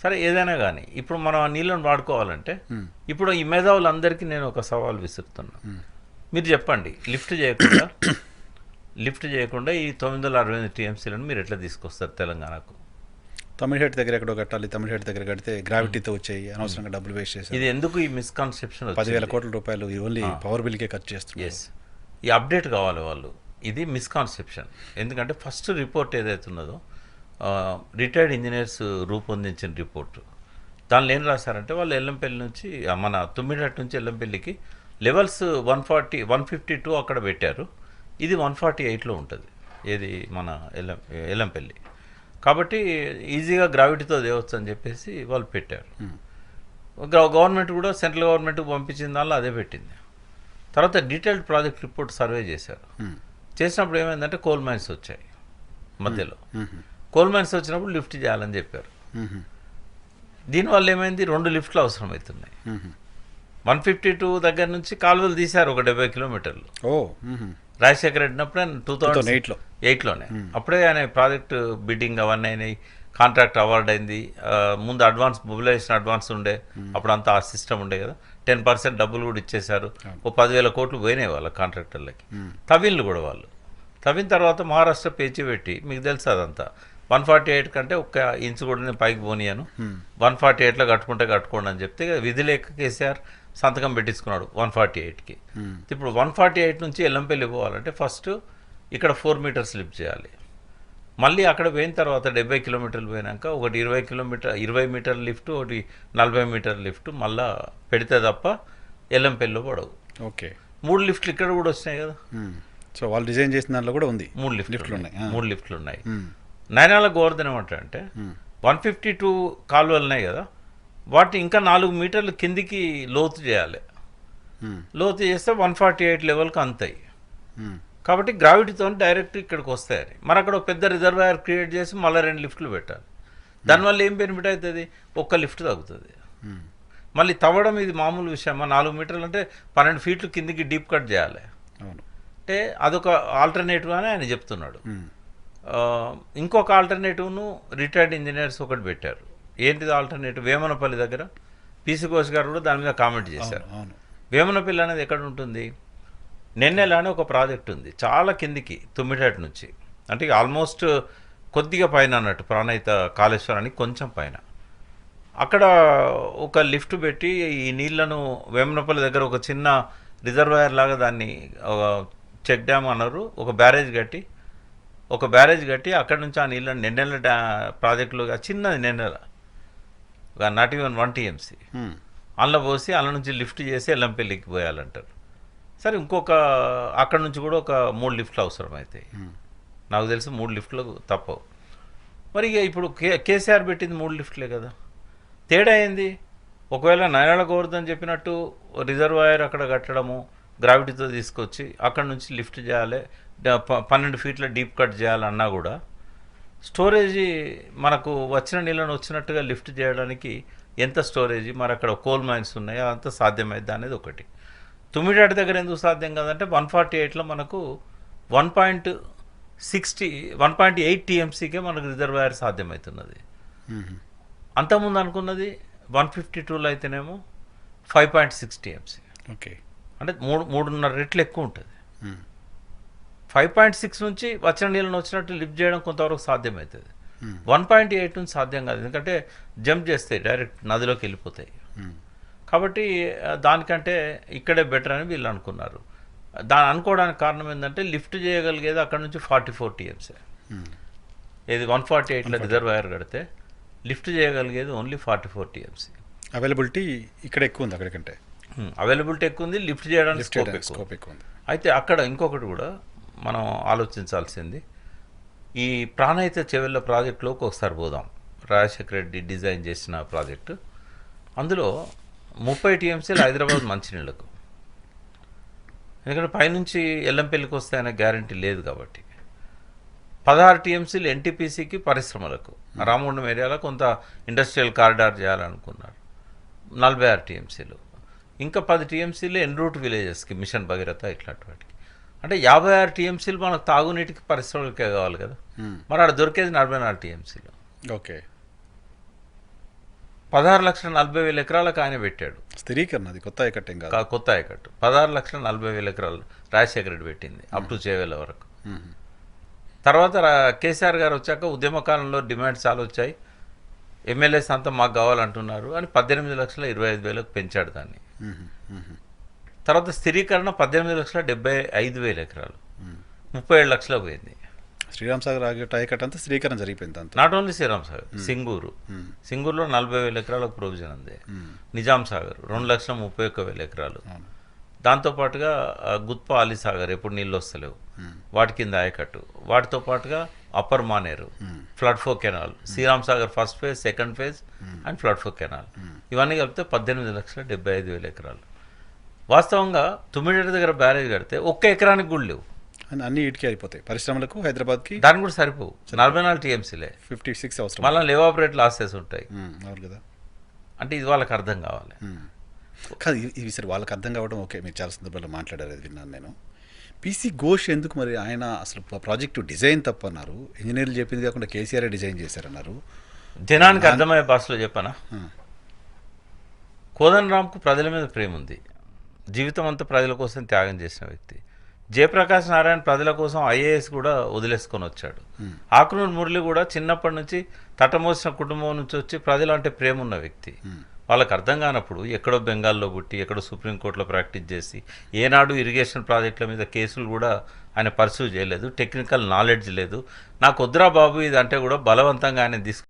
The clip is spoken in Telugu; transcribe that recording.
సరే ఏదైనా కానీ ఇప్పుడు మనం ఆ నీళ్ళని వాడుకోవాలంటే ఇప్పుడు ఈ మేధావులందరికీ నేను ఒక సవాల్ విసురుతున్నా. మీరు చెప్పండి, లిఫ్ట్ చేయకుండా ఈ 968 టీఎంసీలను మీరు ఎట్లా తీసుకొస్తారు తెలంగాణకు? తమిళహేట్ దగ్గర ఎక్కడో కట్టాలి, తమిళహేట్ దగ్గర కడితే గ్రావిటీతో వచ్చాయి, అనవసరంగా డబ్బులు వేస్ట్ చేశారు. ఇది ఎందుకు ఈ మిస్కాన్సెప్షన్? 10,000 కోట్ల రూపాయలు ఓన్లీ పవర్ బిల్కే ఖర్చు చేస్తున్నారు. ఎస్, ఈ అప్డేట్ కావాలి వాళ్ళు. ఇది మిస్కాన్సెప్షన్. ఎందుకంటే ఫస్ట్ రిపోర్ట్ ఏదైతే ఉన్నదో రిటైర్డ్ ఇంజనీర్స్ రూపొందించిన రిపోర్టు, దానిలో ఏం రాశారంటే వాళ్ళు ఎల్లంపల్లి నుంచి మన తుమ్మిడిహట్టు నుంచి ఎల్లంపల్లికి లెవెల్స్ 140 152 అక్కడ పెట్టారు. ఇది 148లో ఉంటుంది, ఏది మన ఎల్లంపల్లి. కాబట్టి ఈజీగా గ్రావిటీతో తేవచ్చు అని చెప్పేసి వాళ్ళు పెట్టారు. గవర్నమెంట్ కూడా సెంట్రల్ గవర్నమెంట్కి పంపించిన దానిలో అదే పెట్టింది. తర్వాత డీటెయిల్డ్ ప్రాజెక్ట్ రిపోర్ట్ సర్వే చేశారు. చేసినప్పుడు ఏమైందంటే కోల్ మైన్స్ వచ్చాయి మధ్యలో. కోల్ మైన్స్ వచ్చినప్పుడు లిఫ్ట్ చేయాలని చెప్పారు. దీనివల్ల ఏమైంది, 2 లిఫ్ట్లు అవసరం అవుతున్నాయి. 152 దగ్గర నుంచి కాలువలు తీశారు ఒక 70 కిలోమీటర్లు. రాజశేఖర రెడ్డి ఉన్నప్పుడు 2008లోనే అప్పుడే ఆయన ప్రాజెక్టు బిడ్డింగ్ అవన్నీ అయినాయి, కాంట్రాక్ట్ అవార్డ్ అయింది. ముందు అడ్వాన్స్ మొబిలైజేషన్ అడ్వాన్స్ ఉండే, అప్పుడు అంతా ఆ సిస్టమ్ ఉండే కదా. 10% డబ్బులు కూడా ఇచ్చేశారు. ఓ 10,000 కోట్లు పోయినాయి వాళ్ళ కాంట్రాక్టర్లకి. తవ్విన్లు కూడా వాళ్ళు తవ్విన తర్వాత మహారాష్ట్ర పేచి పెట్టి, మీకు తెలుసు అదంతా 148 కంటే ఒక్క ఇంచు కూడా నేను పైకి పోనీయాను, 148లో కట్టుకోండి అని చెప్తే విధి లేక కేసీఆర్ సంతకం పెట్టించుకున్నాడు 148కి. ఇప్పుడు 148 నుంచి ఎల్లంపల్లి పోవాలంటే ఫస్ట్ ఇక్కడ 4 మీటర్స్ లిఫ్ట్ చేయాలి. మళ్ళీ అక్కడ పోయిన తర్వాత 70 కిలోమీటర్లు పోయినాక ఒకటి 20 మీటర్ లిఫ్ట్, ఒకటి 40 మీటర్ లిఫ్ట్ మళ్ళా పెడితే తప్ప ఎల్లంపల్లిలో పడవు. ఓకే, 3 లిఫ్ట్లు ఇక్కడ కూడా వచ్చినాయి కదా. సో వాళ్ళు డిజైన్ చేసిన దాంట్లో కూడా ఉంది 3 లిఫ్ట్లు ఉన్నాయి. నయనాల గోవర్ధన్ ఏమంటారంటే 152 కాలువలు ఉన్నాయి కదా, వాటిని ఇంకా 4 మీటర్లు కిందికి లోతు చేయాలి. లోతు చేస్తే 148 లెవెల్కి అంతాయి. కాబట్టి గ్రావిటీతో డైరెక్ట్ ఇక్కడికి వస్తాయని మరి అక్కడ పెద్ద రిజర్వాయర్ క్రియేట్ చేసి మళ్ళీ 2 లిఫ్ట్లు పెట్టాలి. దానివల్ల ఏం బెనిఫిట్ అవుతుంది, ఒక్క లిఫ్ట్ తగ్గుతుంది. మళ్ళీ తవ్వడం ఇది మామూలు విషయమా? 4 మీటర్లు అంటే 12 ఫీట్లు కిందికి డీప్ కట్ చేయాలి అంటే అదొక ఆల్టర్నేటివ్ అని ఆయన చెప్తున్నాడు. ఇంకొక ఆల్టర్నేటివ్ను రిటైర్డ్ ఇంజనీర్స్ ఒకటి పెట్టారు. ఏంటిది ఆల్టర్నేటివ్? వేమనపల్లి దగ్గర పీసీ ఘోష్ గారు కూడా దాని మీద కామెంట్ చేశారు. వేమనపల్లి అనేది ఎక్కడ ఉంటుంది? నెన్నెల అనే ఒక ప్రాజెక్ట్ ఉంది, చాలా కిందికి తుమ్మిడిహట్టు నుంచి, అంటే ఆల్మోస్ట్ కొద్దిగా పైన అన్నట్టు, ప్రాణహిత కాళేశ్వరానికి కొంచెం పైన. అక్కడ ఒక లిఫ్ట్ పెట్టి ఈ నీళ్లను వేమనపల్లి దగ్గర ఒక చిన్న రిజర్వాయర్ లాగా దాన్ని చెక్ డ్యామ్ అన్నారు, ఒక బ్యారేజ్ కట్టి అక్కడ నుంచి ఆ నీళ్ళని నెన్నెల ప్రాజెక్టులో చిన్నది నెన్నెల నాట్ ఈవెన్ 1 టీఎంసీ అందులో పోసి అందులో నుంచి లిఫ్ట్ చేసి ఎల్లంపల్లికి పోయాలంటారు. సరే, ఇంకొక అక్కడ నుంచి కూడా ఒక 3 లిఫ్ట్లు అవసరం అవుతాయి. నాకు తెలిసి 3 లిఫ్ట్లు తప్పవు. మరి ఇక ఇప్పుడు కేసీఆర్ పెట్టింది 3 లిఫ్ట్లే కదా. తేడా ఏంది? ఒకవేళ నయనాల గోవర్ధన్ చెప్పినట్టు రిజర్వాయర్ అక్కడ కట్టడము, గ్రావిటీతో తీసుకొచ్చి అక్కడ నుంచి లిఫ్ట్ చేయాలి, 12 ఫీట్ల డీప్ కట్ చేయాలన్నా కూడా స్టోరేజీ మనకు వచ్చిన నీళ్ళను వచ్చినట్టుగా లిఫ్ట్ చేయడానికి ఎంత స్టోరేజీ, మరి అక్కడ కోల్ మైన్స్ ఉన్నాయి, అదంతా సాధ్యమైద్ది అనేది ఒకటి. తుమ్మిడిహట్టు దగ్గర ఎందుకు సాధ్యం కాదంటే 148లో మనకు 1.8 టీఎంసీకే మనకు రిజర్వాయర్ సాధ్యమవుతున్నది. అంతకుముందు అనుకున్నది 152లో అయితేనేమో 5.6 టీఎంసీ. ఓకే, అంటే 3.5 రెట్లు ఎక్కువ ఉంటుంది. 5.6 నుంచి వచ్చిన నీళ్ళని వచ్చినట్టు లిఫ్ట్ చేయడం కొంతవరకు సాధ్యమవుతుంది. 1.8 నుంచి సాధ్యం కాదు, ఎందుకంటే జంప్ చేస్తే డైరెక్ట్ నదిలోకి వెళ్ళిపోతాయి. కాబట్టి దానికంటే ఇక్కడే బెటర్ అని వీళ్ళు అనుకున్నారు. దాన్ని అనుకోవడానికి కారణం ఏంటంటే లిఫ్ట్ చేయగలిగేది అక్కడ నుంచి 44 టీఎంసీ. ఇది 148లో రిజర్వాయర్ కడితే లిఫ్ట్ చేయగలిగేది ఓన్లీ 44 టీఎంసీ. అవైలబిలిటీ ఇక్కడ ఎక్కువ ఉంది, అక్కడికంటే అవైలబిలిటీ ఎక్కువ ఉంది, లిఫ్ట్ చేయడానికి స్కోప్ ఎక్కువ ఉంది. అయితే అక్కడ ఇంకొకటి కూడా మనం ఆలోచించాల్సింది, ఈ ప్రాణహిత చెవెళ్ళ ప్రాజెక్టులోకి ఒకసారి పోదాం. రాజశేఖర రెడ్డి డిజైన్ చేసిన ప్రాజెక్టు, అందులో 30 టీఎంసీలు హైదరాబాద్ మంచినీళ్లకు. ఎందుకంటే పైనుంచి ఎల్లంపల్లికి వస్తే అనే గ్యారంటీ లేదు కాబట్టి. 16 టీఎంసీలు ఎన్టీపీసీకి, పరిశ్రమలకు, రామగుండం ఏరియాలో కొంత ఇండస్ట్రియల్ కారిడార్ చేయాలనుకున్నారు, 46 టీఎంసీలు. ఇంకా 10 టీఎంసీలు ఎన్రూట్ విలేజెస్కి, మిషన్ భగీరథ ఇట్లాంటి వాటికి. అంటే 56 టీఎంసీలు మనకు తాగునీటికి, పరిశ్రమలకే కావాలి కదా. మరి అక్కడ దొరికేది 44 టీఎంసీలు. ఓకే, 16,40,000 ఎకరాలకు ఆయన పెట్టాడు. స్థిరీకరణ అది కొత్త ఆయకట్టు ఏం కాదు. కొత్త ఆయకట్టు 16,40,000 ఎకరాలు రాజశేఖర రెడ్డి పెట్టింది అప్ టు చేవేళ్ళ వరకు. మ్మ్. తర్వాత కేసీఆర్ గారు వచ్చాక ఉద్యమకాలంలో డిమాండ్స్ చాలా వచ్చాయి, ఎమ్మెల్యేస్ అంతా మాకు కావాలంటున్నారు అని 18,25,000 పెంచాడు దాన్ని. మ్మ్. మ్మ్. తర్వాత స్థిరీకరణ 18,75,000 ఎకరాలు 37 లక్షలకు పోయింది. శ్రీరామ్ సాగర్ ఆయకట్టు అంతా స్థిరీకరణ జరిగిపోయింది అంతా. నాట్ ఓన్లీ శ్రీరామ్ సాగర్, సింగూరులో 40,000 ఎకరాలకు ప్రొవిజన్ ఉంది. నిజాం సాగర్ 2,31,000 ఎకరాలు. దాంతోపాటుగా గుత్ప అలీ సాగర్ ఎప్పుడు నీళ్ళు వస్తలేవు, వాటి కింద ఆయకట్టు. వాటితో పాటుగా upper Maneru, flood flow canal, Sriram Sagar first phase, second phase and flood flow canal, ఇవన్నీ కలిపితే 18,75,000 ఎకరాలు. వాస్తవంగా తుమ్మిడి దగ్గర బ్యారేజ్ కడితే ఒక్క ఎకరానికి కూడా లేవు, అన్ని ఇటుకే అయిపోతాయి పరిశ్రమలకు. హైదరాబాద్కి దాన్ని కూడా సరిపోవు. 44 టీఎంసీలే, 56 అవసరం. మళ్ళీ లేవాపరేట్ లాసెస్ ఉంటాయి. అవును కదా. అంటే ఇది వాళ్ళకి అర్థం కావాలి. కాదు ఇవి సరే వాళ్ళకి అర్థం కావడం ఓకే, మీరు చాలా సందర్భాల్లో మాట్లాడారు, అది విన్నాను నేను. పీసీ ఘోష్ ఎందుకు మరి ఆయన అసలు ప్రాజెక్టు డిజైన్ తప్పన్నారు, ఇంజనీర్లు చెప్పింది కాకుండా కేసీఆర్ డిజైన్ చేశారన్నారు. జనానికి అర్థమయ్యే భాషలో చెప్పనా, కోదండరాంకు ప్రజల మీద ప్రేమ ఉంది, జీవితం అంతా ప్రజల కోసం త్యాగం చేసిన వ్యక్తి. జయప్రకాష్ నారాయణ ప్రజల కోసం ఐఏఎస్ కూడా వదిలేసుకొని వచ్చాడు. ఆకునూరు మురళి కూడా చిన్నప్పటి నుంచి తటమోసిన కుటుంబం నుంచి వచ్చి ప్రజలు అంటే ప్రేమ ఉన్న వ్యక్తి. వాళ్ళకి అర్థం కానప్పుడు ఎక్కడో బెంగాల్లో పుట్టి ఎక్కడో సుప్రీంకోర్టులో ప్రాక్టీస్ చేసి ఏనాడు ఇరిగేషన్ ప్రాజెక్టుల మీద కేసులు కూడా ఆయన పర్సూ చేయలేదు, టెక్నికల్ నాలెడ్జ్ లేదు. నాకు వద్దురా బాబు ఇది అంటే కూడా బలవంతంగా ఆయన